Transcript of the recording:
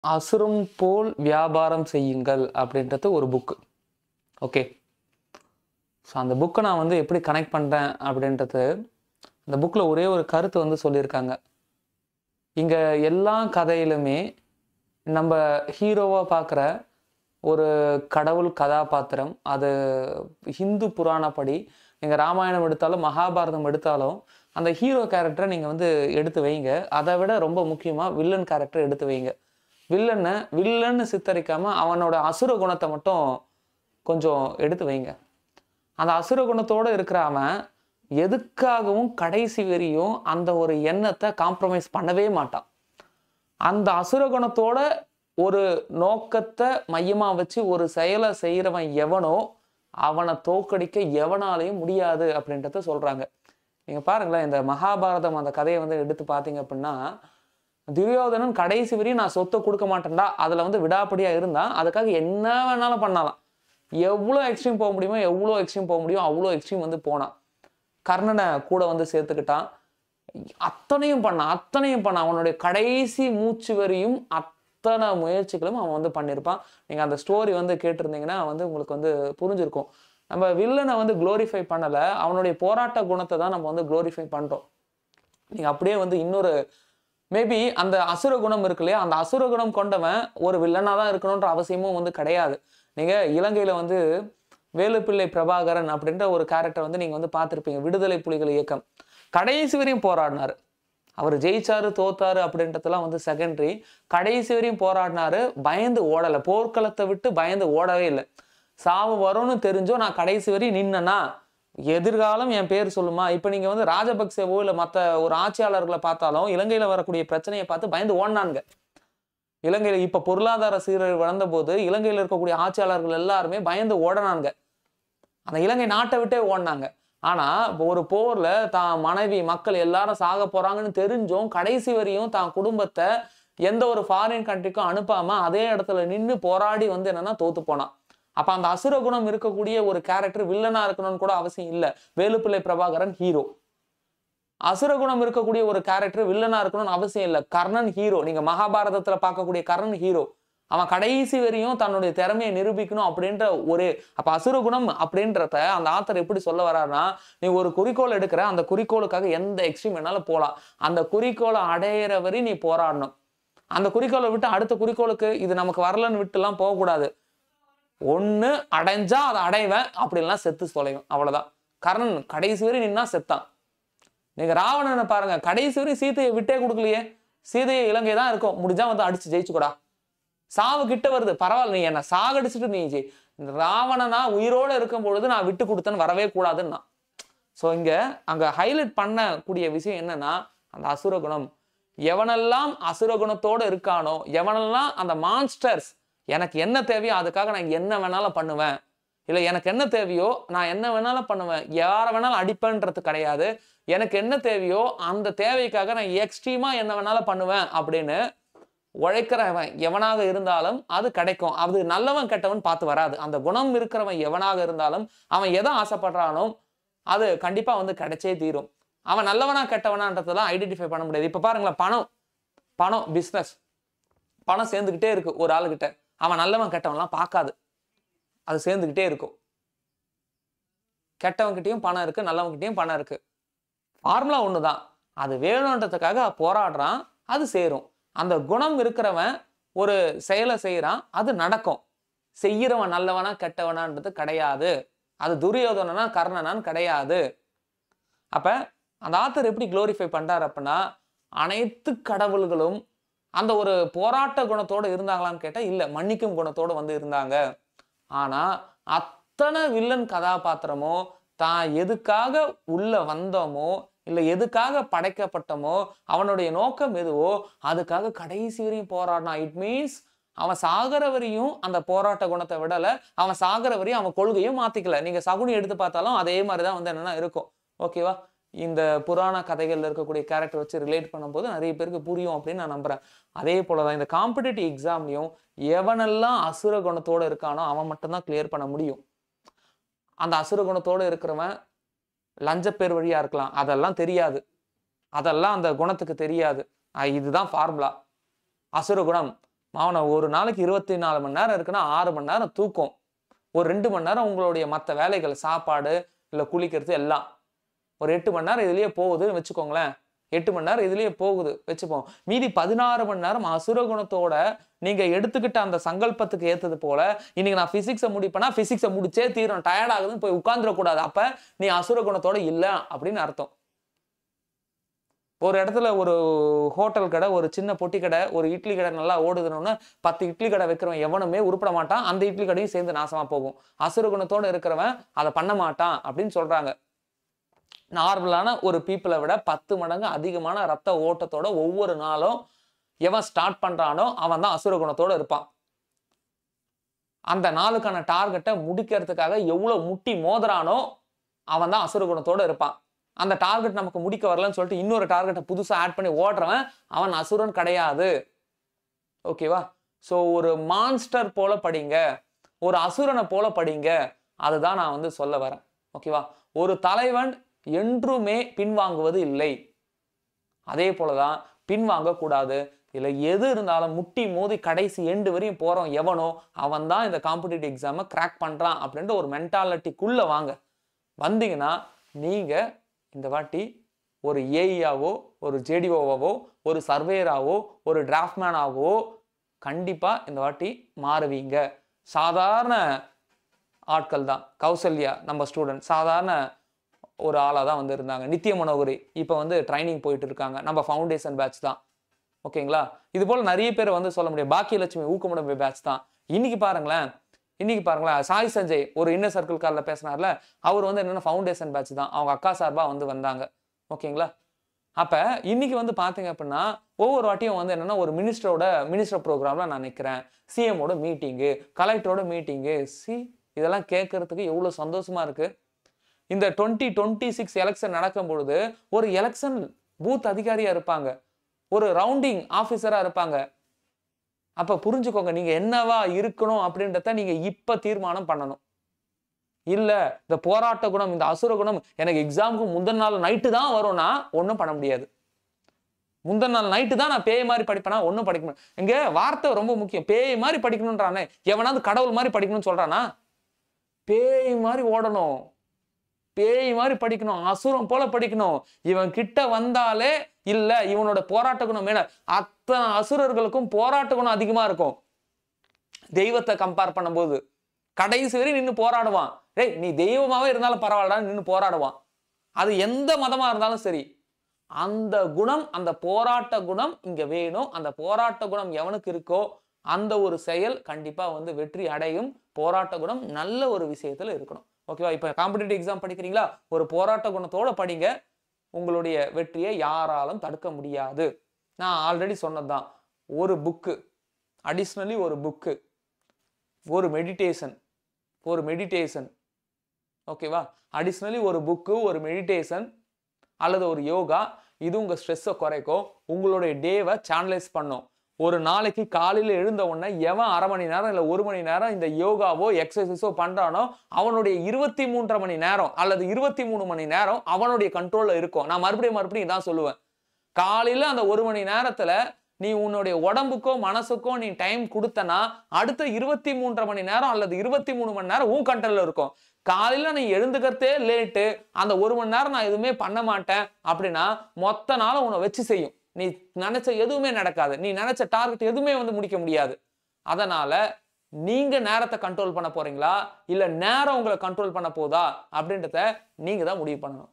அசுரம் போல் வியாபாரம் செய்யுங்கள் அப்படின்றது ஒரு புக்கு. ஓகே. ஸோ அந்த புக்கை நான் வந்து எப்படி கனெக்ட் பண்ணுறேன் அப்படின்றது, அந்த புக்கில் ஒரே ஒரு கருத்து வந்து சொல்லியிருக்காங்க. இங்கே எல்லா கதையிலுமே நம்ம ஹீரோவாக பார்க்குற ஒரு கடவுள் கதாபாத்திரம், அது ஹிந்து புராணப்படி நீங்கள் ராமாயணம் எடுத்தாலும் மகாபாரதம் எடுத்தாலும் அந்த ஹீரோ கேரக்டரை நீங்கள் வந்து எடுத்து வைங்க. அதை விட ரொம்ப முக்கியமாக வில்லன் கேரக்டரை எடுத்து வைங்க. வில்லன்னு சித்தரிக்காமல் அவனோட அசுர குணத்தை மட்டும் கொஞ்சம் எடுத்து வைங்க. அந்த அசுர குணத்தோடு இருக்கிற அவன் எதுக்காகவும் கடைசி வரையும் அந்த ஒரு எண்ணத்தை காம்ப்ரமைஸ் பண்ணவே மாட்டான். அந்த அசுர குணத்தோட ஒரு நோக்கத்தை மையமாக வச்சு ஒரு செயலை செய்கிறவன் எவனோ அவனை தோக்கடிக்க எவனாலையும் முடியாது அப்படின்றத சொல்கிறாங்க. நீங்கள் பாருங்களேன், இந்த மகாபாரதம் அந்த கதையை வந்து எடுத்து பார்த்தீங்க அப்படின்னா, துரியோதனன் கடைசி வரையும் நான் சொத்தை கொடுக்க மாட்டேன்டா, அதில் வந்து விடாப்படியாக இருந்தான். அதுக்காக என்ன வேணாலும் பண்ணலாம். எவ்வளோ எக்ஸ்ட்ரீம் போக முடியுமோ எவ்வளோ எக்ஸ்ட்ரீம் போக முடியும் அவ்வளோ எக்ஸ்ட்ரீம் வந்து போனான். கர்ணனை கூட வந்து சேர்த்துக்கிட்டான். அத்தனையும் பண்ணான். அவனுடைய கடைசி மூச்சு வரையும் அத்தனை முயற்சிகளும் அவன் வந்து பண்ணியிருப்பான். நீங்கள் அந்த ஸ்டோரி வந்து கேட்டிருந்தீங்கன்னா வந்து உங்களுக்கு வந்து புரிஞ்சிருக்கும். நம்ம வில்லனை வந்து குளோரிஃபை பண்ணலை, அவனுடைய போராட்ட குணத்தை தான் நம்ம வந்து குளோரிஃபை பண்ணுறோம். நீங்கள் அப்படியே வந்து இன்னொரு மேபி அந்த அசுர குணம் இருக்கு இல்லையா, அந்த அசுர குணம் கொண்டவன் ஒரு வில்லனாக தான் இருக்கணுன்ற அவசியமும் வந்து கிடையாது. நீங்கள் இலங்கையில் வந்து வேலுப்பிள்ளை பிரபாகரன் அப்படின்ற ஒரு கேரக்டர் வந்து நீங்கள் வந்து பார்த்துருப்பீங்க. விடுதலை புலிகள் இயக்கம் கடைசி வரையும் போராடினார். அவர் ஜெயிச்சாரு தோத்தாரு அப்படின்றதெல்லாம் வந்து செகண்டரி. கடைசி வரையும் போராடினாரு, பயந்து ஓடலை. போர்க்களத்தை விட்டு பயந்து ஓடவே இல்லை. சாவு வரும்னு தெரிஞ்சோ நான் கடைசி வரையும் நின்னேன்னா எதிர்காலம் என் பேர் சொல்லுமா. இப்போ நீங்கள் வந்து ராஜபக்சேவோ இல்லை மற்ற ஒரு ஆட்சியாளர்களை பார்த்தாலும் இலங்கையில் வரக்கூடிய பிரச்சனையை பார்த்து பயந்து ஓடினானுங்க. இலங்கையில் இப்போ பொருளாதார சீரழிவு வளர்ந்த போது இலங்கையில் இருக்கக்கூடிய ஆட்சியாளர்கள் எல்லாருமே பயந்து ஓடனாங்க. அந்த இலங்கை நாட்டை விட்டே ஓடினாங்க. ஆனால் ஒரு போரில் தான் மனைவி மக்கள் எல்லாரும் சாக போகிறாங்கன்னு தெரிஞ்சும் கடைசி வரையும் தான் குடும்பத்தை எந்த ஒரு ஃபாரின் கண்ட்ரிக்கும் அனுப்பாமல் அதே இடத்துல நின்று போராடி வந்து என்னன்னா தோத்து போனான். அப்போ அந்த அசுர குணம் இருக்கக்கூடிய ஒரு கேரக்டர் வில்லனாக இருக்கணும்னு கூட அவசியம் இல்லை. வேலுப்பிள்ளை பிரபாகரன் ஹீரோ. அசுர குணம் இருக்கக்கூடிய ஒரு கேரக்டர் வில்லனா இருக்கணும்னு அவசியம் இல்லை. கர்ணன் ஹீரோ. நீங்க மகாபாரதத்துல பார்க்கக்கூடிய கர்ணன் ஹீரோ. அவன் கடைசி வரையும் தன்னுடைய திறமையை நிரூபிக்கணும் அப்படின்ற ஒரு அப்ப அசுர குணம் அப்படின்றத அந்த ஆத்தர் எப்படி சொல்ல வர்றாருன்னா, நீ ஒரு குறிக்கோள் எடுக்கிற, அந்த குறிக்கோளுக்காக எந்த எக்ஸ்ட்ரீம் வேணாலும் போகலாம். அந்த குறிக்கோளை அடையிற வரை நீ போராடணும். அந்த குறிக்கோளை விட்டு அடுத்த குறிக்கோளுக்கு இது நமக்கு வரலன்னு விட்டுலாம் போகக்கூடாது. ஒன்று அடைஞ்சா அதை அடைவேன், அப்படின்லாம் செத்து தொலைவேன், அவ்வளவுதான். கர்ணன் கடைசி வரை நின்னா செத்தான். நீங்க ராவணனை பாருங்க, கடைசி வரை சீதையை விட்டே கொடுக்கலையே. சீதையை இலங்கை தான் இருக்கும், முடிஞ்சா வந்து அடிச்சு ஜெயிச்சுக்கூடா. சாவு கிட்ட வருது, பரவாயில்ல, நீ என்ன சாகடிச்சுட்டு நீ இந்த ராவணனா உயிரோடு இருக்கும் பொழுது நான் விட்டு கொடுத்தேன்னு வரவே கூடாதுன்னா. ஸோ இங்க அங்க ஹைலைட் பண்ணக்கூடிய விஷயம் என்னன்னா, அந்த அசுர குணம். எவனெல்லாம் அசுர குணத்தோடு இருக்கானோ, எவனெல்லாம் அந்த மான்ஸ்டர்ஸ் எனக்கு என்ன தேவையோ அதுக்காக நான் என்ன வேணாலும் பண்ணுவேன், இல்லை எனக்கு என்ன தேவையோ நான் என்ன வேணாலும் பண்ணுவேன், யாரை வேணாலும் அடிப்பேன்றது கிடையாது, எனக்கு என்ன தேவையோ அந்த தேவைக்காக நான் எக்ஸ்ட்ரீமா என்ன வேணாலும் பண்ணுவேன் அப்படின்னு உழைக்கிறவன் எவனாக இருந்தாலும் அது கிடைக்கும். அது நல்லவன் கெட்டவன் பார்த்து வராது. அந்த குணம் இருக்கிறவன் எவனாக இருந்தாலும் அவன் எதை ஆசைப்படுறானோ அது கண்டிப்பா வந்து கிடைச்சே தீரும். அவன் நல்லவனா கெட்டவனான்றதெல்லாம் ஐடென்டிஃபை பண்ண முடியாது. இப்ப பாருங்களேன், பணம் பிஸ்னஸ், பணம் சேர்ந்துக்கிட்டே இருக்கு ஒரு ஆளுகிட்ட. அவன் நல்லவன் கெட்டவன்லாம் பார்க்காது, அது சேர்ந்துக்கிட்டே இருக்கும். கெட்டவன்கிட்டையும் பணம் இருக்கு, நல்லவன்கிட்டையும் பணம் இருக்கு. ஃபார்முலா ஒண்ணுதான். அது வேணுன்றதுக்காக போராடுறான், அது சேரும். அந்த குணம் இருக்கிறவன் ஒரு செயலை செய்யறான், அது நடக்கும். செய்யறவன் நல்லவனா கெட்டவனான்றது கிடையாது. அது துரியோதனனா கர்ணனான்னு கிடையாது. அப்ப அந்த ஆத்தர் எப்படி குளோரிஃபை பண்றாரு அப்படின்னா, அனைத்து கடவுள்களும் அந்த ஒரு போராட்ட குணத்தோடு இருந்தாங்களான்னு கேட்டா இல்ல, மன்னிக்கும் குணத்தோடு வந்து இருந்தாங்க. ஆனா அத்தனை வில்லன் கதாபாத்திரமோ தான் எதுக்காக உள்ள வந்தோமோ இல்லை எதுக்காக படைக்கப்பட்டமோ அவனுடைய நோக்கம் எதுவோ அதுக்காக கடைசி வரையும் போராடினான். இட் மீன்ஸ் அவன் சாகர வரையும் அந்த போராட்ட குணத்தை விடல, அவன் சாகர வரையும் அவன் கொள்கையும் மாத்திக்கல. நீங்க சகுனி எடுத்து பார்த்தாலும் அதே மாதிரிதான் வந்து என்னன்னா இருக்கும். ஓகேவா? இந்த புராண கதைகள்ல இருக்கக்கூடிய கேரக்டர் வச்சு ரிலேட் பண்ணும்போது நிறைய பேருக்கு புரியும் அப்படின்னு நான் நம்புறேன். அதே போலதான் இந்த காம்படிட்டிவ் எக்ஸாம்லையும் எவனெல்லாம் அசுர குணத்தோடு இருக்கானோ அவன் மட்டும்தான் கிளியர் பண்ண முடியும். அந்த அசுர குணத்தோடு இருக்கிறவன் லஞ்சப்பேர் வழியா இருக்கலாம், அதெல்லாம் தெரியாது, அதெல்லாம் அந்த குணத்துக்கு தெரியாது. இதுதான் ஃபார்முலா. அசுர குணம் அவனை ஒரு நாளைக்கு 24 மணி நேரம் இருக்குன்னா 6 மணி நேரம் தூக்கம், ஒரு 2 மணி நேரம் உங்களுடைய மற்ற வேலைகள், சாப்பாடு இல்லை குளிக்கிறது எல்லாம், ஒரு 8 மணி நேரம் இதுலயே போகுதுன்னு வச்சுக்கோங்களேன். 8 மணி நேரம் இதுலயே போகுது வச்சுப்போம். மீதி 16 மணி நேரம் அசுர குணத்தோட நீங்க எடுத்துக்கிட்ட அந்த சங்கல்பத்துக்கு ஏத்தது போல, இன்னைக்கு நான் பிசிக்ஸை முடிப்பேன்னா பிசிக்ஸை முடிச்சே தீரும், டயர்ட் ஆகுதுன்னு போய் உட்கார்ந்துடக்கூடாது. அப்ப நீ அசுர குணத்தோட இல்ல அப்படின்னு அர்த்தம். ஒரு இடத்துல ஒரு ஹோட்டல் கடை, ஒரு சின்ன பொட்டி கடை, ஒரு இட்லி கடை நல்லா ஓடுதுன்னு 10 இட்லி கடை வைக்கிறவன் எவனுமே உருப்பட மாட்டான். அந்த இட்லி கடையும் சேர்ந்து நாசமா போகும். அசுர குணத்தோட இருக்கிறவன் அதை பண்ண மாட்டான் அப்படின்னு சொல்றாங்க. நார்மலான ஒரு பீப்புளை விட 10 மடங்கு அதிகமான ரத்த ஓட்டத்தோட ஒவ்வொரு நாளும் எவன் ஸ்டார்ட் பண்றானோ அவன் தான் அசுர குணத்தோட இருப்பான். அந்த நாளுக்கான டார்கெட்டை முடிக்கிறதுக்காக எவ்வளவு முட்டி மோதுறானோ அவன் தான் அசுர குணத்தோட இருப்பான். அந்த டார்கெட் நமக்கு முடிக்க வரலன்னு சொல்லிட்டு இன்னொரு டார்கெட்டை புதுசா ஆட் பண்ணி ஓடுறவன் அவன் அசுரன் கிடையாது. ஓகேவா? ஸோ ஒரு மான்ஸ்டர் போல படிங்க, ஒரு அசுரனை போல படிங்க, அதுதான் நான் வந்து சொல்ல வரேன். ஓகேவா? ஒரு தலைவன் என்றுமே பின்வாங்குவது இல்லை. அதே போலதான் பின்வாங்க கூடாது. இல்ல எது இருந்தாலும் முட்டி மோதி கடைசி எண்டு வரையும் போறோம் எவனோ அவன் தான் இந்த காம்படிட்டிவ் எக்ஸாமை கிராக் பண்றான் அப்படின்ற ஒரு மென்டாலிட்டிக்குள்ள வாங்க. வந்தீங்கன்னா நீங்க இந்த வாட்டி ஒரு ஏஇயாவோ, ஒரு ஜேடிஓவாவோ, ஒரு சர்வேயராவோ, ஒரு டிராஃப்ட்மேனாவோ கண்டிப்பா இந்த வாட்டி மாறுவீங்க. சாதாரண ஆட்கள் தான். கௌசல்யா நம்ம ஸ்டூடெண்ட் சாதாரண ஒரு ஆளாக தான் வந்து இருந்தாங்க. நித்திய மனோகரி இப்போ வந்து ட்ரைனிங் போயிட்டு இருக்காங்க. நம்ம ஃபவுண்டேஷன் பேட்ச் தான். ஓகேங்களா? இது போல் நிறைய பேர் வந்து சொல்ல முடியும். பாக்கியலட்சுமி ஊக்கமுடைய பேட்ச் தான். இன்னைக்கு பாருங்களேன் சாய் சஞ்சய் ஒரு இன்னர் சர்க்கிள் காலில் பேசினார்ல, அவர் வந்து என்னென்ன ஃபவுண்டேஷன் பேட்ச் தான். அவங்க அக்கா சார்பாக வந்து வந்தாங்க. ஓகேங்களா? அப்போ இன்னைக்கு வந்து பார்த்தீங்க அப்படின்னா ஒவ்வொரு வாட்டியும் வந்து என்னென்னா ஒரு மினிஸ்டர் ப்ரோக்ராமில் நான் நிற்கிறேன், சிஎம்மோட மீட்டிங்கு, கலெக்டரோட மீட்டிங்கு. இதெல்லாம் கேட்கறதுக்கு எவ்வளோ சந்தோஷமா இருக்கு. இந்த 2026 எலெக்ஷன் நடக்கும் பொழுது ஒரு எலெக்ஷன் பூத் அதிகாரியா இருப்பாங்க, ஒரு ரவுண்டிங் ஆபீசரா இருப்பாங்க. அப்ப புரிஞ்சுக்கோங்க, நீங்க என்னவா இருக்கணும் அப்படின்றத நீங்க இப்ப தீர்மானம் பண்ணணும். இல்ல இந்த போராட்ட குணம், இந்த அசுர குணம் எனக்கு எக்ஸாமுக்கு முந்தின நாள் நைட்டு தான் வரும்னா ஒன்றும் பண்ண முடியாது. முந்தின நாள் நைட்டு தான் நான் பேய் மாதிரி படிப்பேனா ஒன்றும் படிக்க முடியும். இங்க வார்த்தை ரொம்ப முக்கியம். பேய் மாதிரி படிக்கணும்ன்றானே, எவனாவது கடவுள் மாதிரி படிக்கணும்னு சொல்றானா? பேய் மாதிரி ஓடணும், பேய் மாதிரி படிக்கணும், அசுரம் போல படிக்கணும். இவன் கிட்ட வந்தாலே இல்ல இவனோட போராட்ட குணம் மேல அத்தனை அசுரர்களுக்கும் போராட்ட குணம் அதிகமா இருக்கும். தெய்வத்தை கம்பேர் பண்ணும்போது கடைசி வரை நின்று போராடுவான். ஏய் நீ தெய்வமாவே இருந்தாலும் பரவாயில்லடா நின்று போராடுவான். அது எந்த மதமா இருந்தாலும் சரி. அந்த குணம், அந்த போராட்ட குணம் இங்க வேணும். அந்த போராட்ட குணம் எவனுக்கு இருக்கோ அந்த ஒரு செயல் கண்டிப்பா வந்து வெற்றி அடையும். போராட்ட குணம் நல்ல ஒரு விஷயத்துல இருக்கணும். ஓகேவா? இப்போ காம்படிட்டிவ் எக்ஸாம் படிக்கிறீங்களா, ஒரு போராட்ட குணத்தோட படிங்க. உங்களுடைய வெற்றியை யாராலும் தடுக்க முடியாது. நான் ஆல்ரெடி சொன்னதுதான். ஒரு புக்கு, அடிஷ்னலி ஒரு புக்கு, ஒரு மெடிடேஷன், ஓகேவா? அடிஷ்னலி ஒரு புக்கு, ஒரு மெடிடேஷன் அல்லது ஒரு யோகா, இது உங்க ஸ்ட்ரெஸ்ஸை குறைக்கும், உங்களுடைய டேவை சேனலைஸ் பண்ணும். ஒரு நாளைக்கு காலையில் எழுந்த உடனே எவன் 1/2 மணி நேரம் இல்லை 1 மணி நேரம் இந்த யோகாவோ எக்ஸசைஸோ பண்றானோ அவனுடைய 23 மணி நேரம் அல்லது 23 மணி நேரம் அவனுடைய கண்ட்ரோல்ல இருக்கும். நான் மறுபடியும் இதான் சொல்லுவேன். காலையில அந்த 1 மணி நேரத்துல நீ உன்னுடைய உடம்புக்கோ மனசுக்கோ நீ டைம் கொடுத்தனா அடுத்த 23 மணி நேரம் அல்லது 23 மணி நேரம் உன் கண்ட்ரோல்ல இருக்கும். காலையில நீ எழுந்துக்கிறதே லேட்டு, அந்த 1 மணி நேரம் நான் எதுவுமே பண்ண மாட்டேன் அப்படின்னா மொத்த நாளும் உன்னை வச்சு செய்யும். நீ நினைச்ச எதுவுமே நடக்காது. நீ நினைச்ச டார்கெட் எதுவுமே வந்து முடிக்க முடியாது. அதனால நீங்க நேரத்தை கண்ட்ரோல் பண்ண போறீங்களா இல்ல நேரம் உங்களை கண்ட்ரோல் பண்ண போதா அப்படின்றத நீங்க தான் முடிவு பண்ணணும்.